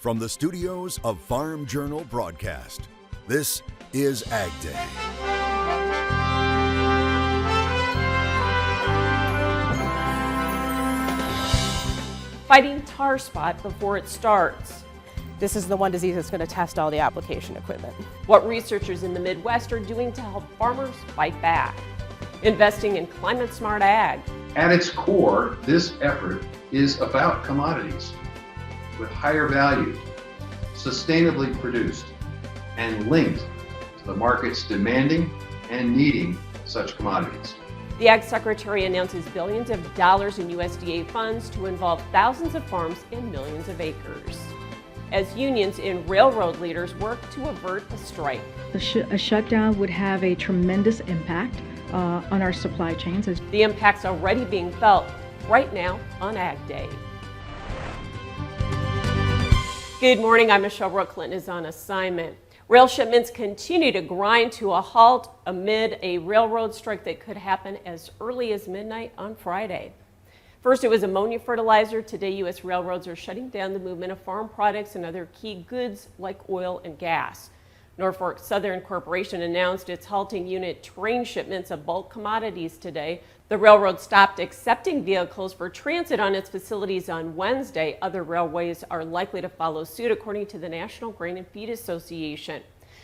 From the studios of Farm Journal Broadcast, this is AgDay. Fighting tar spot before it starts. This is the one disease that's going to test all the application equipment. What researchers in the Midwest are doing to help farmers fight back. Investing in climate-smart ag. At its core, this effort is about commodities with higher value, sustainably produced, and linked to the markets demanding and needing such commodities. The Ag Secretary announces billions of dollars in USDA funds to involve thousands of farms and millions of acres, as unions and railroad leaders work to avert a strike. A shutdown would have a tremendous impact on our supply chains. The impact's already being felt right now on AgDay. Good morning, I'm Michelle Brooklyn is on assignment. Rail shipments continue to grind to a halt amid a railroad strike that could happen as early as midnight on Friday. First, it was ammonia fertilizer. Today, U.S. railroads are shutting down the movement of farm products and other key goods like oil and gas. Norfolk Southern Corporation announced it's halting unit train shipments of bulk commodities today. The railroad stopped accepting vehicles for transit on its facilities on Wednesday. Other railways are likely to follow suit, according to the National Grain and Feed Association.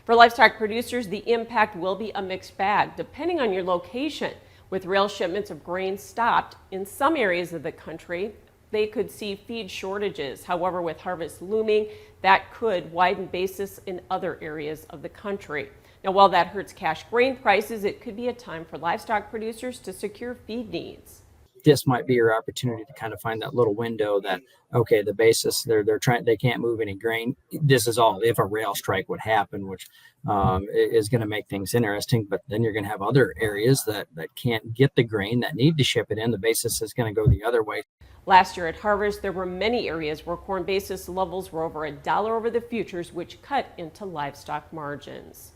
For livestock producers, the impact will be a mixed bag, depending on your location. With rail shipments of grain stopped in some areas of the country, they could see feed shortages. However, with harvest looming, that could widen basis in other areas of the country. Now, while that hurts cash grain prices, it could be a time for livestock producers to secure feed needs. This might be your opportunity to kind of find that little window that, okay, the basis, they can't move any grain. This is all if a rail strike would happen, which is going to make things interesting. But then you're going to have other areas that can't get the grain, that need to ship it in. The basis is going to go the other way. Last year at harvest, there were many areas where corn basis levels were over $1 over the futures, which cut into livestock margins.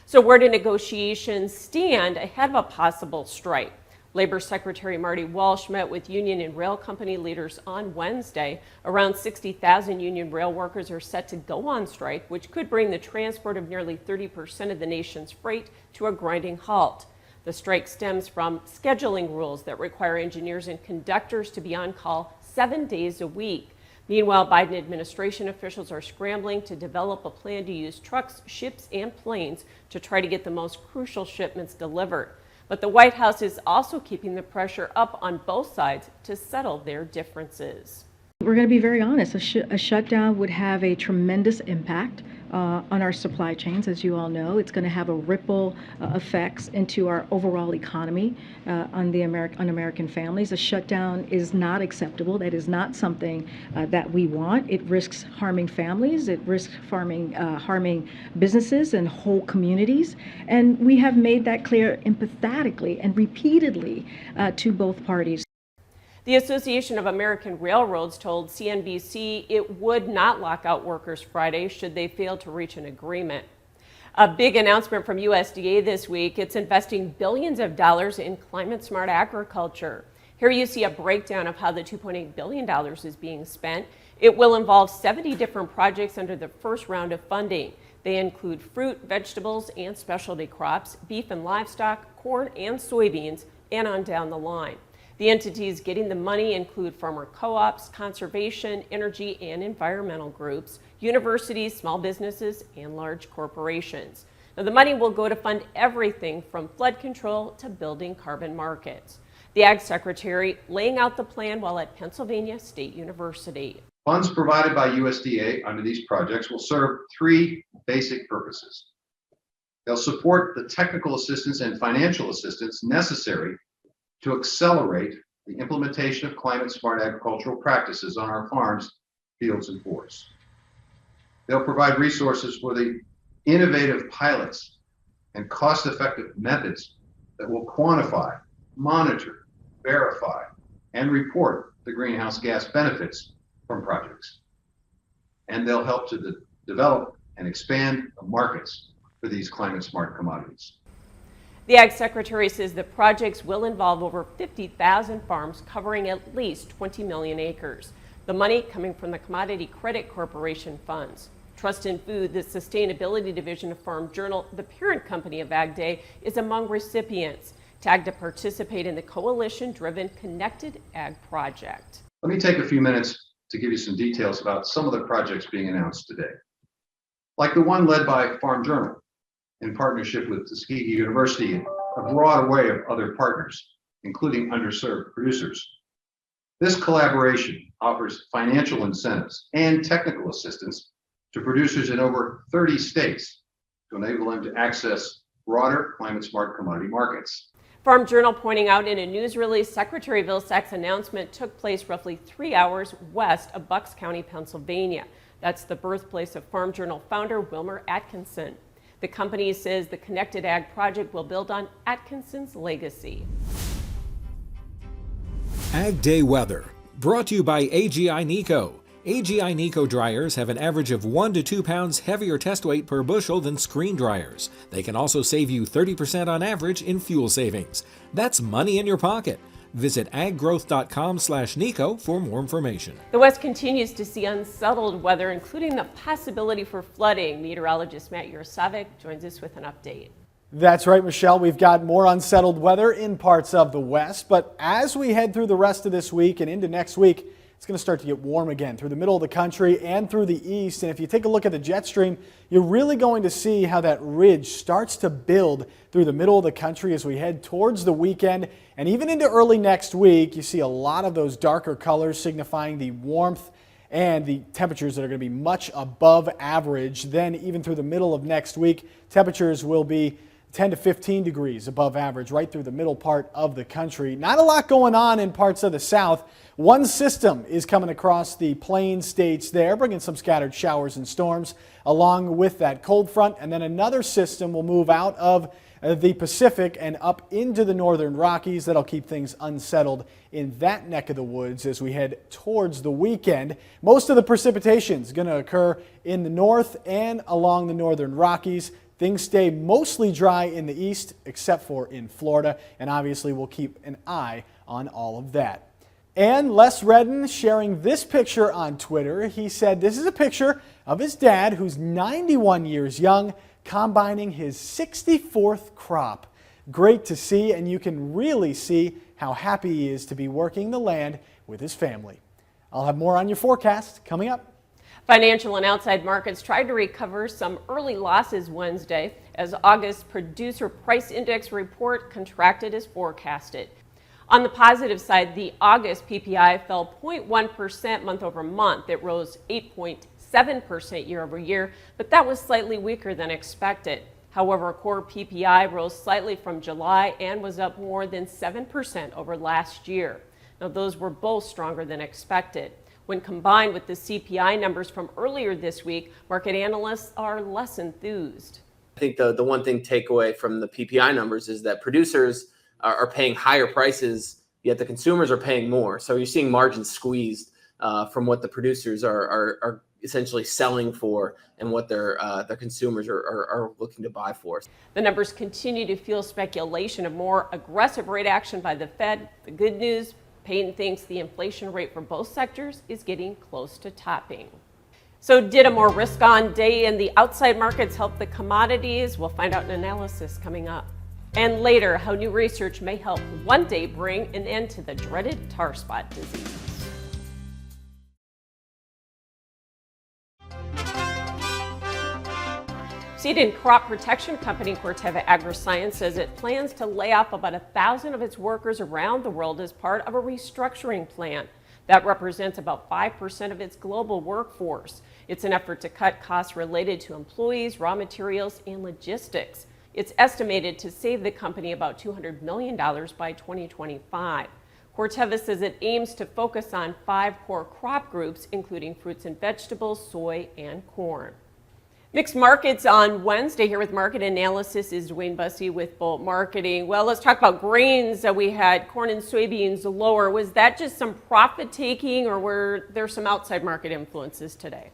So where do negotiations stand ahead of a possible strike? Labor Secretary Marty Walsh met with union and rail company leaders on Wednesday. Around 60,000 union rail workers are set to go on strike, which could bring the transport of nearly 30% of the nation's freight to a grinding halt. The strike stems from scheduling rules that require engineers and conductors to be on call 7 days a week. Meanwhile, Biden administration officials are scrambling to develop a plan to use trucks, ships, and planes to try to get the most crucial shipments delivered. But the White House is also keeping the pressure up on both sides to settle their differences. We're going to be very honest. A shutdown would have a tremendous impact on our supply chains, as you all know. It's going to have a ripple effects into our overall economy on American families. A shutdown is not acceptable. That is not something that we want. It risks harming families. It risks harming businesses and whole communities. And we have made that clear empathetically and repeatedly to both parties. The Association of American Railroads told CNBC it would not lock out workers Friday should they fail to reach an agreement. A big announcement from USDA this week. It's investing billions of dollars in climate-smart agriculture. Here you see a breakdown of how the $2.8 billion is being spent. It will involve 70 different projects under the first round of funding. They include fruit, vegetables, and specialty crops, beef and livestock, corn and soybeans, and on down the line. The entities getting the money include farmer co-ops, conservation, energy, and environmental groups, universities, small businesses, and large corporations. Now, the money will go to fund everything from flood control to building carbon markets. The Ag Secretary laying out the plan while at Pennsylvania State University. Funds provided by USDA under these projects will serve three basic purposes. They'll support the technical assistance and financial assistance necessary to accelerate the implementation of climate-smart agricultural practices on our farms, fields, and forests. They'll provide resources for the innovative pilots and cost-effective methods that will quantify, monitor, verify, and report the greenhouse gas benefits from projects. And they'll help to develop and expand the markets for these climate-smart commodities. The Ag Secretary says the projects will involve over 50,000 farms covering at least 20 million acres. The money coming from the Commodity Credit Corporation funds. Trust in Food, the sustainability division of Farm Journal, the parent company of AgDay, is among recipients, tagged to participate in the coalition-driven Connected Ag Project. Let me take a few minutes to give you some details about some of the projects being announced today. Like the one led by Farm Journal in partnership with Tuskegee University and a broad array of other partners, including underserved producers. This collaboration offers financial incentives and technical assistance to producers in over 30 states to enable them to access broader climate-smart commodity markets. Farm Journal pointing out in a news release, Secretary Vilsack's announcement took place roughly 3 hours west of Bucks County, Pennsylvania. That's the birthplace of Farm Journal founder Wilmer Atkinson. The company says the Connected Ag Project will build on Atkinson's legacy. AgDay weather, brought to you by AGI Nico. AGI Nico dryers have an average of 1 to 2 pounds heavier test weight per bushel than screen dryers. They can also save you 30% on average in fuel savings. That's money in your pocket. Visit aggrowth.com/Nico for more information. The West continues to see unsettled weather, including the possibility for flooding. Meteorologist Matt Yurosavik joins us with an update. That's right, Michelle. We've got more unsettled weather in parts of the West, but as we head through the rest of this week and into next week, it's going to start to get warm again through the middle of the country and through the east. And if you take a look at the jet stream, you're really going to see how that ridge starts to build through the middle of the country as we head towards the weekend and even into early next week. You see a lot of those darker colors signifying the warmth and the temperatures that are going to be much above average. Then even through the middle of next week, temperatures will be 10 to 15 degrees above average right through the middle part of the country. Not a lot going on in parts of the south. One system is coming across the plain states there, bringing some scattered showers and storms along with that cold front. And then another system will move out of the Pacific and up into the northern Rockies. That'll keep things unsettled in that neck of the woods as we head towards the weekend. Most of the precipitation is going to occur in the north and along the northern Rockies. Things stay mostly dry in the east, except for in Florida, and obviously we'll keep an eye on all of that. And Les Redden sharing this picture on Twitter. He said this is a picture of his dad, who's 91 years young, combining his 64th crop. Great to see, and you can really see how happy he is to be working the land with his family. I'll have more on your forecast coming up. Financial and outside markets tried to recover some early losses Wednesday as August Producer Price Index report contracted as forecasted. On the positive side, the August PPI fell 0.1% month over month. It rose 8.7% year over year, but that was slightly weaker than expected. However, core PPI rose slightly from July and was up more than 7% over last year. Now, those were both stronger than expected. When combined with the CPI numbers from earlier this week, market analysts are less enthused. I think the one thing takeaway from the PPI numbers is that producers are paying higher prices, yet the consumers are paying more. So you're seeing margins squeezed from what the producers are essentially selling for and what their consumers are looking to buy for. The numbers continue to fuel speculation of more aggressive rate action by the Fed. The good news, Payton thinks the inflation rate for both sectors is getting close to topping. So did a more risk-on day in the outside markets help the commodities? We'll find out in analysis coming up. And later, how new research may help one day bring an end to the dreaded tar spot disease. Seed and crop protection company Corteva Agriscience says it plans to lay off about 1,000 of its workers around the world as part of a restructuring plan. That represents about 5% of its global workforce. It's an effort to cut costs related to employees, raw materials, and logistics. It's estimated to save the company about $200 million by 2025. Corteva says it aims to focus on 5 core crop groups, including fruits and vegetables, soy, and corn. Mixed markets on Wednesday. Here with market analysis is Dwayne Bussey with Bolt Marketing. Well, let's talk about grains. We had corn and soybeans lower. Was that just some profit taking, or were there some outside market influences today?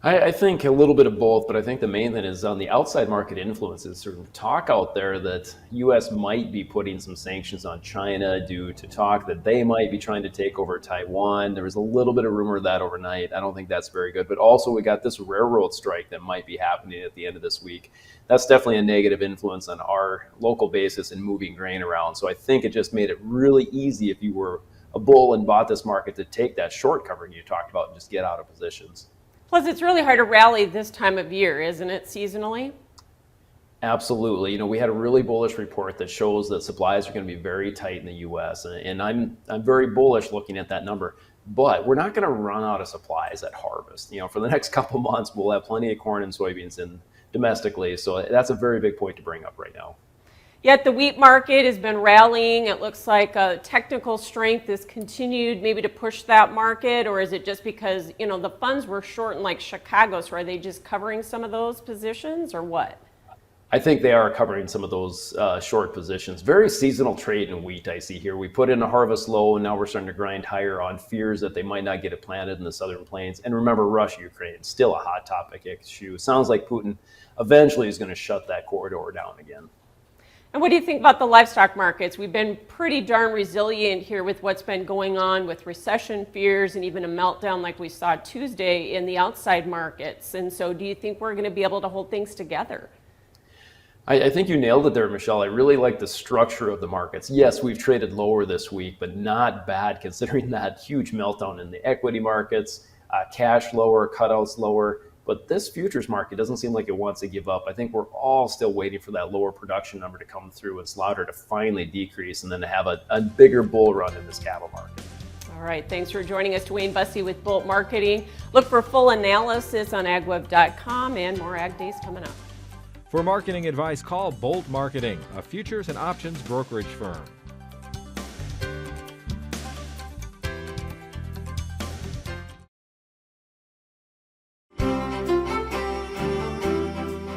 I think a little bit of both, but I think the main thing is on the outside market influences. Sort of talk out there that U.S. might be putting some sanctions on China due to talk that they might be trying to take over Taiwan. There was a little bit of rumor of that overnight. I don't think that's very good. But also we got this railroad strike that might be happening at the end of this week. That's definitely a negative influence on our local basis and moving grain around. So I think it just made it really easy if you were a bull and bought this market to take that short covering you talked about and just get out of positions. Plus, it's really hard to rally this time of year, isn't it, seasonally? Absolutely. We had a really bullish report that shows that supplies are going to be very tight in the U.S. And I'm very bullish looking at that number. But we're not going to run out of supplies at harvest. For the next couple months, we'll have plenty of corn and soybeans in domestically. So that's a very big point to bring up right now. Yet the wheat market has been rallying. It looks like technical strength has continued maybe to push that market, or is it just because, the funds were short in like Chicago, so are they just covering some of those positions or what? I think they are covering some of those short positions. Very seasonal trade in wheat I see here. We put in a harvest low and now we're starting to grind higher on fears that they might not get it planted in the southern plains. And remember, Russia-Ukraine, still a hot topic issue. Sounds like Putin eventually is going to shut that corridor down again. And what do you think about the livestock markets? We've been pretty darn resilient here with what's been going on with recession fears and even a meltdown like we saw Tuesday in the outside markets. And so do you think we're going to be able to hold things together? I think you nailed it there, Michelle. I really like the structure of the markets. Yes, we've traded lower this week, but not bad considering that huge meltdown in the equity markets, cash lower, cutouts lower. But this futures market doesn't seem like it wants to give up. I think we're all still waiting for that lower production number to come through and slaughter to finally decrease and then to have a bigger bull run in this cattle market. All right, thanks for joining us. Dwayne Bussey with Bolt Marketing. Look for full analysis on agweb.com and more Ag Days coming up. For marketing advice, call Bolt Marketing, a futures and options brokerage firm.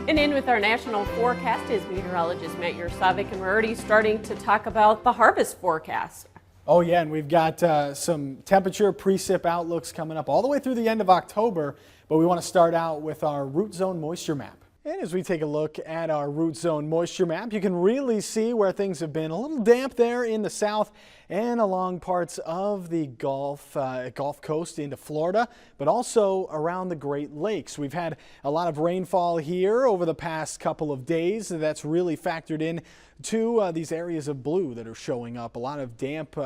And in with our national forecast is meteorologist Matt Yurosavik, and we're already starting to talk about the harvest forecast. Oh yeah, and we've got some temperature precip outlooks coming up all the way through the end of October, but we want to start out with our root zone moisture map. And as we take a look at our root zone moisture map, you can really see where things have been a little damp there in the south and along parts of the Gulf Coast into Florida, but also around the Great Lakes. We've had a lot of rainfall here over the past couple of days. That's really factored in to these areas of blue that are showing up. A lot of damp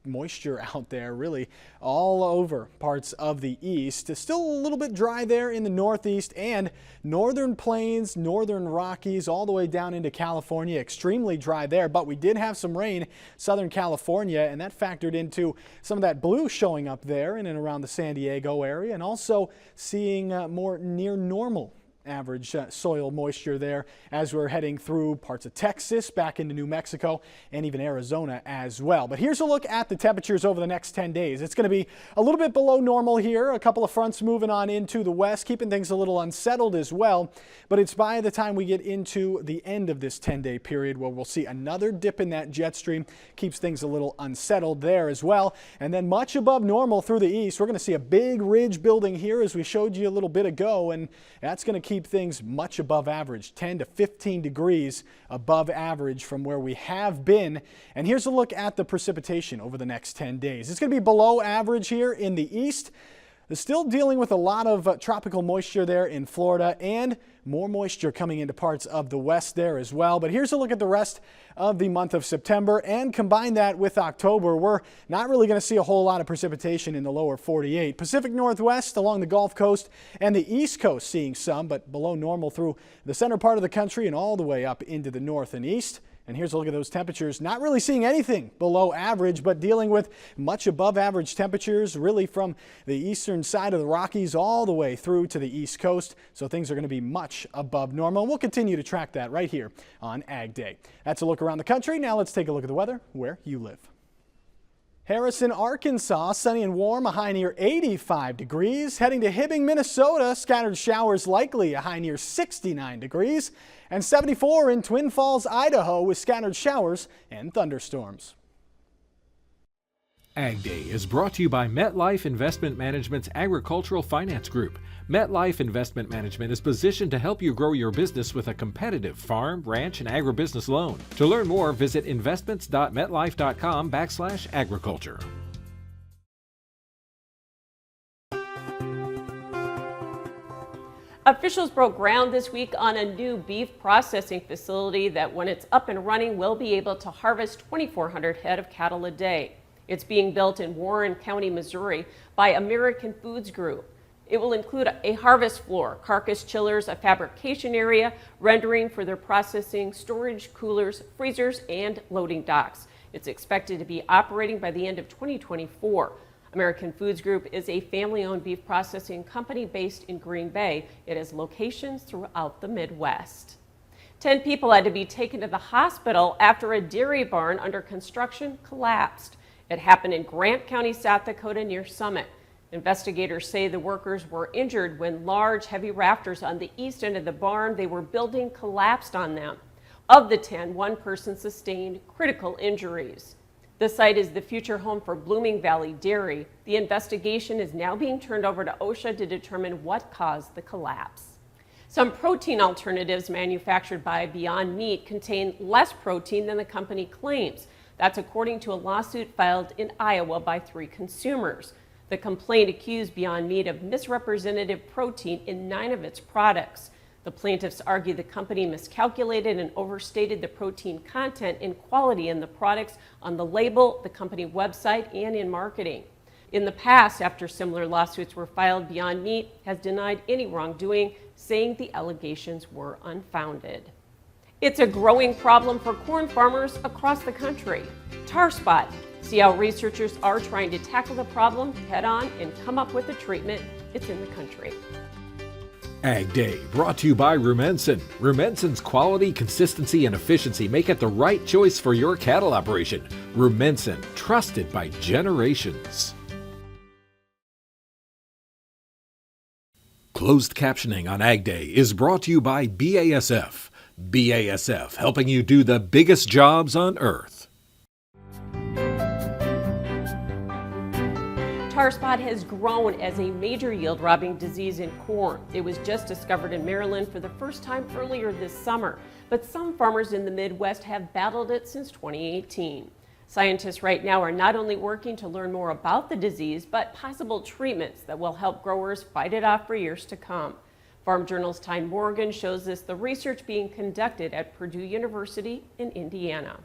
moisture out there really all over parts of the east. It's still a little bit dry there in the northeast and northern plains, northern Rockies, all the way down into California. Extremely dry there, but we did have some rain southern California, and that factored into some of that blue showing up there in and around the San Diego area, and also seeing more near normal average soil moisture there as we're heading through parts of Texas, back into New Mexico, and even Arizona as well. But here's a look at the temperatures over the next 10 days. It's going to be a little bit below normal here. A couple of fronts moving on into the west, keeping things a little unsettled as well. But it's by the time we get into the end of this 10-day period where we'll see another dip in that jet stream. Keeps things a little unsettled there as well. And then much above normal through the east. We're going to see a big ridge building here as we showed you a little bit ago, and that's going to keep things much above average, 10 to 15 degrees above average from where we have been. And here's a look at the precipitation over the next 10 days. It's going to be below average here in the east. They're still dealing with a lot of tropical moisture there in Florida and more moisture coming into parts of the west there as well. But here's a look at the rest of the month of September, and combine that with October. We're not really going to see a whole lot of precipitation in the lower 48. Pacific Northwest along the Gulf Coast and the East Coast seeing some, but below normal through the center part of the country and all the way up into the north and east. And here's a look at those temperatures. Not really seeing anything below average, but dealing with much above average temperatures really from the eastern side of the Rockies all the way through to the East Coast. So things are going to be much above normal. And we'll continue to track that right here on Ag Day. That's a look around the country. Now let's take a look at the weather where you live. Harrison, Arkansas, sunny and warm, a high near 85 degrees. Heading to Hibbing, Minnesota, scattered showers likely, a high near 69 degrees. And 74 in Twin Falls, Idaho, with scattered showers and thunderstorms. AgDay is brought to you by MetLife Investment Management's Agricultural Finance Group. MetLife Investment Management is positioned to help you grow your business with a competitive farm, ranch, and agribusiness loan. To learn more, visit investments.metlife.com/agriculture. Officials broke ground this week on a new beef processing facility that, when it's up and running, will be able to harvest 2,400 head of cattle a day. It's being built in Warren County, Missouri by American Foods Group. It will include a harvest floor, carcass chillers, a fabrication area, rendering for their processing, storage, coolers, freezers, and loading docks. It's expected to be operating by the end of 2024. American Foods Group is a family-owned beef processing company based in Green Bay. It has locations throughout the Midwest. 10 people had to be taken to the hospital after a dairy barn under construction collapsed. It happened in Grant County, South Dakota, near Summit. Investigators say the workers were injured when large, heavy rafters on the east end of the barn they were building collapsed on them. Of the 10, one person sustained critical injuries. The site is the future home for Blooming Valley Dairy. The investigation is now being turned over to OSHA to determine what caused the collapse. Some protein alternatives manufactured by Beyond Meat contain less protein than the company claims. That's according to a lawsuit filed in Iowa by 3 consumers. The complaint accused Beyond Meat of misrepresentative protein in 9 of its products. The plaintiffs argue the company miscalculated and overstated the protein content and quality in the products on the label, the company website, and in marketing. In the past, after similar lawsuits were filed, Beyond Meat has denied any wrongdoing, saying the allegations were unfounded. It's a growing problem for corn farmers across the country. Tar spot. See how researchers are trying to tackle the problem head on and come up with a treatment. It's in the country. AgDay, brought to you by Rumensin. Rumensin's quality, consistency, and efficiency make it the right choice for your cattle operation. Rumensin, trusted by generations. Closed captioning on AgDay is brought to you by BASF. BASF, helping you do the biggest jobs on earth. Tar spot has grown as a major yield-robbing disease in corn. It was just discovered in Maryland for the first time earlier this summer, but some farmers in the Midwest have battled it since 2018. Scientists right now are not only working to learn more about the disease, but possible treatments that will help growers fight it off for years to come. Farm Journal's Ty Morgan shows us the research being conducted at Purdue University in Indiana.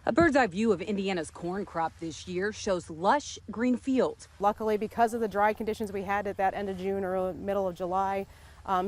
A bird's eye view of Indiana's corn crop this year shows lush green fields. Luckily, because of the dry conditions we had at that end of June or middle of July,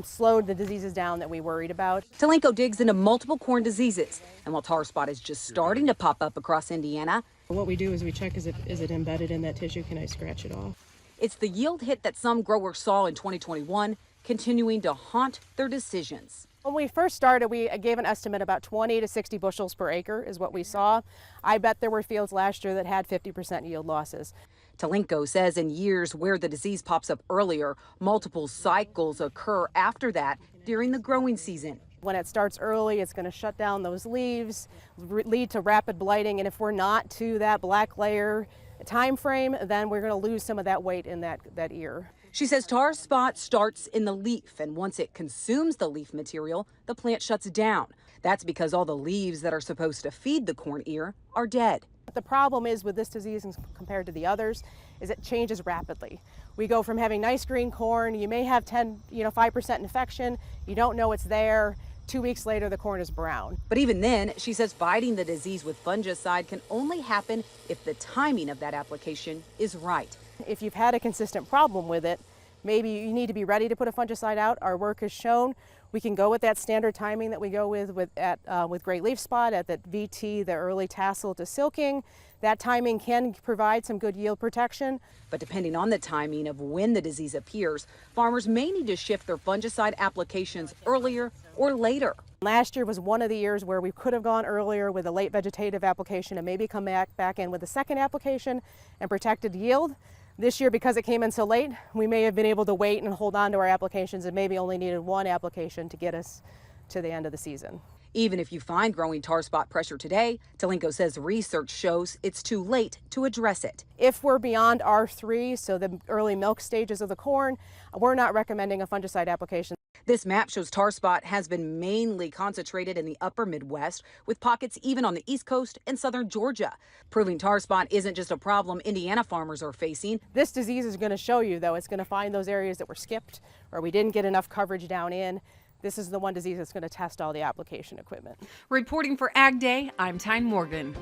slowed the diseases down that we worried about. Talenko digs into multiple corn diseases, and while tar spot is just starting to pop up across Indiana, What we do is we check, is it embedded in that tissue? Can I scratch it off? it's the yield hit that some growers saw in 2021 continuing to haunt their decisions. When we first started, we gave an estimate about 20 to 60 bushels per acre is what we saw. I bet there were fields last year that had 50% yield losses. Talenko says in years where the disease pops up earlier, multiple cycles occur after that during the growing season. When it starts early, it's going to shut down those leaves, lead to rapid blighting, and if we're not to that black layer time frame, then we're going to lose some of that weight in that ear. She says tar spot starts in the leaf, and once it consumes the leaf material, the plant shuts down. That's because all the leaves that are supposed to feed the corn ear are dead. The problem is with this disease compared to the others is it changes rapidly. We go from having nice green corn, you may have 5% infection, you don't know it's there. 2 weeks later, the corn is brown. But even then, she says fighting the disease with fungicide can only happen if the timing of that application is right. If you've had a consistent problem with it, maybe you need to be ready to put a fungicide out. Our work has shown we can go with that standard timing that we go with gray leaf spot at that VT, the early tassel to silking. That timing can provide some good yield protection. But depending on the timing of when the disease appears, farmers may need to shift their fungicide applications earlier or later. Last year was one of the years where we could have gone earlier with a late vegetative application and maybe come back in with a second application and protected yield. This year, because it came in so late, we may have been able to wait and hold on to our applications and maybe only needed one application to get us to the end of the season. Even if you find growing tar spot pressure today, Talenko says research shows it's too late to address it. If we're beyond R3, so the early milk stages of the corn, we're not recommending a fungicide application. This map shows tar spot has been mainly concentrated in the upper Midwest, with pockets even on the East Coast and southern Georgia. Proving tar spot isn't just a problem Indiana farmers are facing. This disease is going to show you, though, it's going to find those areas that were skipped or we didn't get enough coverage down in. This is the one disease that's going to test all the application equipment. Reporting for AgDay, I'm Tyne Morgan.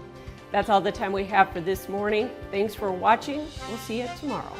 That's all the time we have for this morning. Thanks for watching. We'll see you tomorrow.